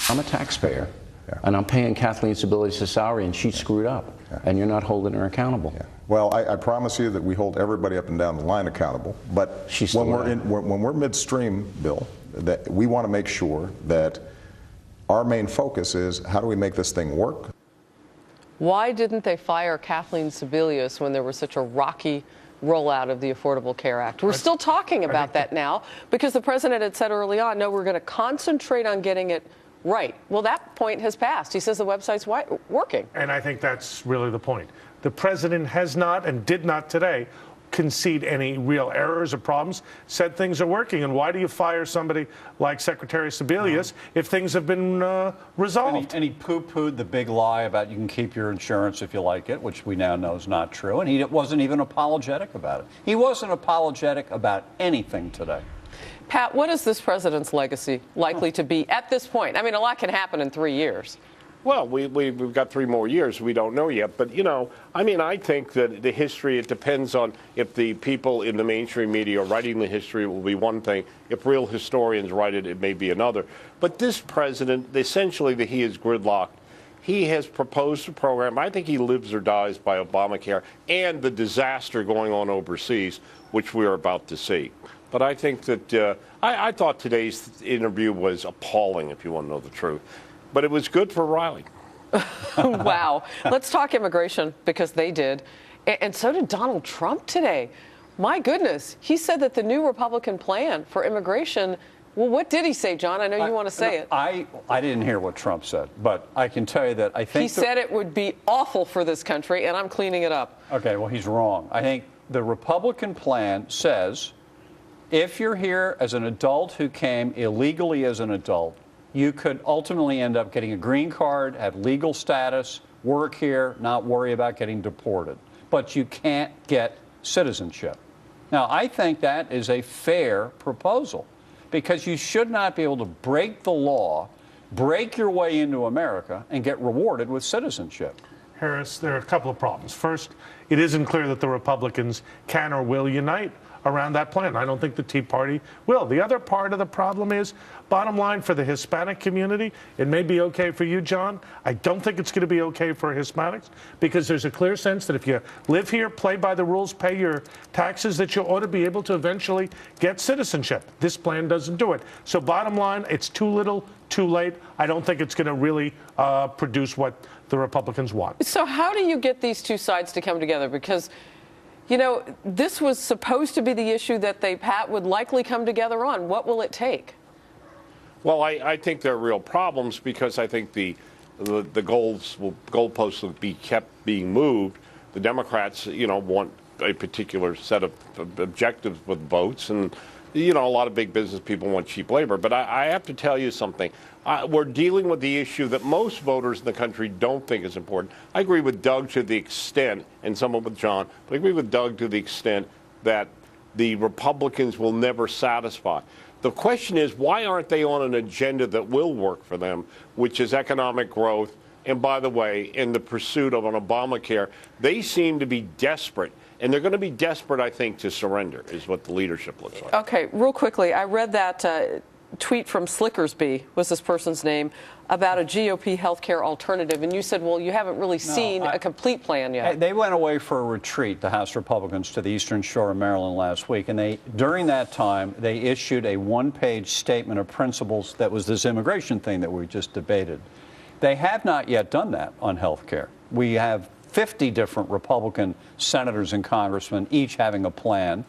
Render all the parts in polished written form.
I'm a taxpayer, Yeah. and I'm paying Kathleen Sebelius' salary, and she screwed up, and you're not holding her accountable. Yeah. Well, I promise you that we hold everybody up and down the line accountable. But when we're midstream, Bill, that we want to make sure that our main focus is how do we make this thing work? Why didn't they fire Kathleen Sebelius when there was such a rocky rollout of the Affordable Care Act? We're still talking about that now because the president had said early on, no, we're going to concentrate on getting it right. Well, that point has passed. He says the website's working. And I think that's really the point. The president has not and did not today concede any real errors or problems, said things are working. And why do you fire somebody like Secretary Sebelius if things have been resolved? And he poo-pooed the big lie about you can keep your insurance if you like it, which we now know is not true. And he wasn't even apologetic about it. He wasn't apologetic about anything today. Pat, what is this president's legacy likely to be at this point? I mean, a lot can happen in 3 years. Well, we've got 3 more years. We don't know yet. But, you know, I mean, I think that the history, it depends on if the people in the mainstream media are writing the history, it will be one thing. If real historians write it, it may be another. But this president, essentially, that he is gridlocked. He has proposed a program. I think he lives or dies by Obamacare and the disaster going on overseas, which we are about to see. But I think that I thought today's interview was appalling, if you want to know the truth. But it was good for Riley. Wow. Let's talk immigration, because they did. And so did Donald Trump today. My goodness. He said that the new Republican plan for immigration, well, what did he say, John? I know you want to say it. I didn't hear what Trump said, but I can tell you that I think... He said it would be awful for this country, and I'm cleaning it up. Okay, well, he's wrong. I think the Republican plan says if you're here as an adult who came illegally as an adult, you could ultimately end up getting a green card, have legal status, work here, not worry about getting deported. But you can't get citizenship. Now, I think that is a fair proposal because you should not be able to break the law, break your way into America, and get rewarded with citizenship. Harris, there are a couple of problems. First, it isn't clear that the Republicans can or will unite around that plan. I don't think the Tea Party will. The other part of the problem is, bottom line, for the Hispanic community, it may be okay for you, John. I don't think it's going to be okay for Hispanics because there's a clear sense that if you live here, play by the rules, pay your taxes, that you ought to be able to eventually get citizenship. This plan doesn't do it. So bottom line, it's too little, too late. I don't think it's going to really produce what the Republicans want. So how do you get these two sides to come together? Because you know, this was supposed to be the issue that Pat, would likely come together on. What will it take? Well, I think there are real problems because I think the goalposts will be kept being moved. The Democrats, you know, want a particular set of objectives with votes, and you know, a lot of big business people want cheap labor. But I have to tell you something. We're dealing with the issue that most voters in the country don't think is important. I agree with Doug to the extent, and somewhat with John, but I agree with Doug to the extent that the Republicans will never satisfy. The question is, why aren't they on an agenda that will work for them, which is economic growth? And by the way, in the pursuit of an Obamacare, they seem to be desperate. And they're going to be desperate, I think, to surrender, is what the leadership looks like. Okay, real quickly, I read that tweet from Slickersby, was this person's name, about a GOP healthcare alternative. And you said, well, you haven't really seen a complete plan yet. They went away for a retreat, the House Republicans, to the Eastern Shore of Maryland last week. And during that time, they issued a one-page statement of principles that was this immigration thing that we just debated. They have not yet done that on health care. We have 50 different Republican senators and congressmen, each having a plan.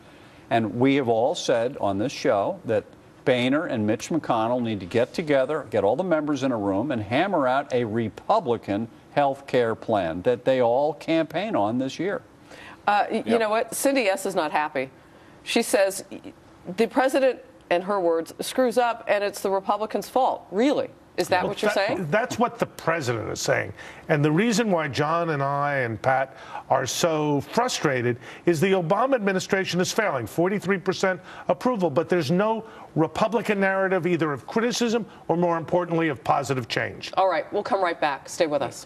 And we have all said on this show that Boehner and Mitch McConnell need to get together, get all the members in a room, and hammer out a Republican health care plan that they all campaign on this year. You know what? Cindy S. is not happy. She says the president, in her words, screws up, and it's the Republicans' fault. Really? Is that what you're saying? That's what the president is saying. And the reason why John and I and Pat are so frustrated is the Obama administration is failing. 43% approval, but there's no Republican narrative either of criticism or, more importantly, of positive change. All right, we'll come right back. Stay with us.